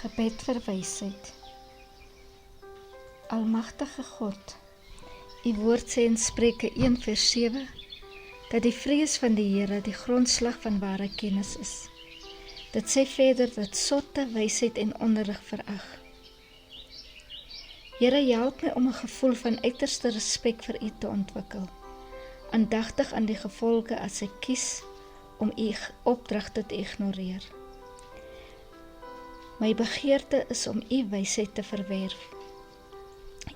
Gebed vir wysheid. Almagtige God, U woord sê in Spreuke 1:7 dat die vrees van die Here die grondslag van ware kennis is. Dit sê verder dat sotte wysheid en onderrig verag. Here, help my om 'n gevoel van uiterste respek vir U te ontwikkel, aandagtig aan die gevolge as ek kies om U opdragte te ignoreer. My begeerte is om U wysheid te verwerf.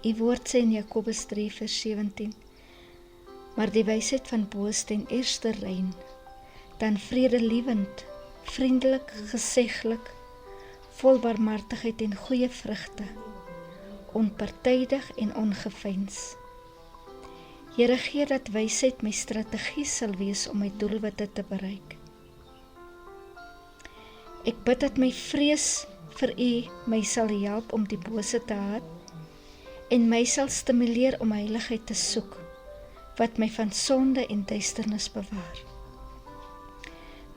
U woord sê in Jakobus 3:17, maar die wysheid van bo is ten eerste rein, dan vredelievend, vriendelik, geseglik, vol barmhartigheid en goeie vrugte, onpartydig en ongeveins. Here, gee dat wysheid my strategie sal wees om my doelwitte te bereik. Ek bid dat my vrees vir U my sal help om die bose te haat en my sal stimuleer om heiligheid te soek, wat my van sonde en duisternis bewaar.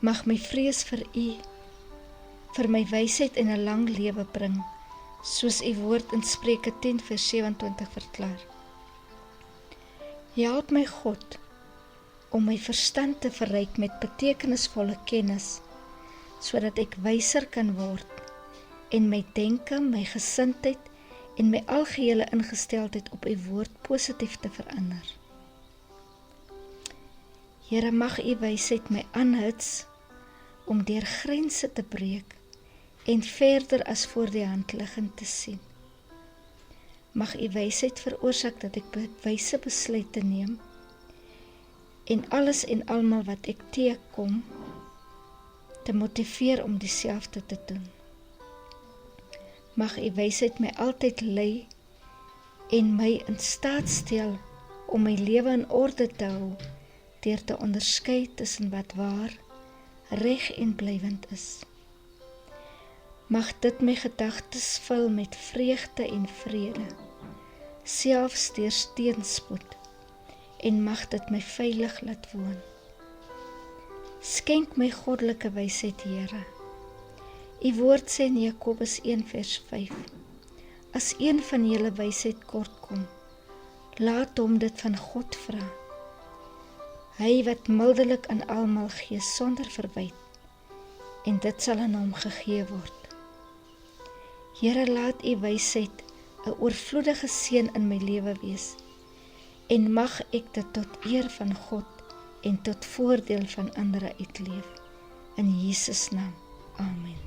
Mag my vrees vir U, vir my wysheid en 'n lang lewe bring, soos U woord in Spreuke 10:27 verklaar. Help my God, om my verstand te verryk met betekenisvolle kennis, sodat ek wyser kan word, en my denke, my gesindheid en my algehele ingesteldheid op U woord positief te verander. Here, mag U wysheid my aanhits om deur grense te breek en verder as voor die hand liggend te sien. Mag U wysheid veroorsaak dat ek wyse besluite neem en alles en almal wat ek teekom te motiveer om dieselfde te doen. Mag U wysheid my altyd lei en my in staat stel om my lewe in orde te hou deur te onderskei tussen wat waar, reg en blywend is. Mag dit my gedagtes vul met vreugde en vrede, selfs deur teenspoed, en mag dit my veilig laat woon. Skenk my goddelike wysheid, Here. U woord sê in Jakobus 1:5, as een van julle wysheid kortkom, laat hom dit van God vra. Hy wat mildelik aan almal gee sonder verwyt, en dit sal aan hom gegee word. Here, laat U wysheid 'n oorvloedige seën in my lewe wees, en mag ek dit tot eer van God en tot voordeel van ander uitleef. In Jesus naam, amen.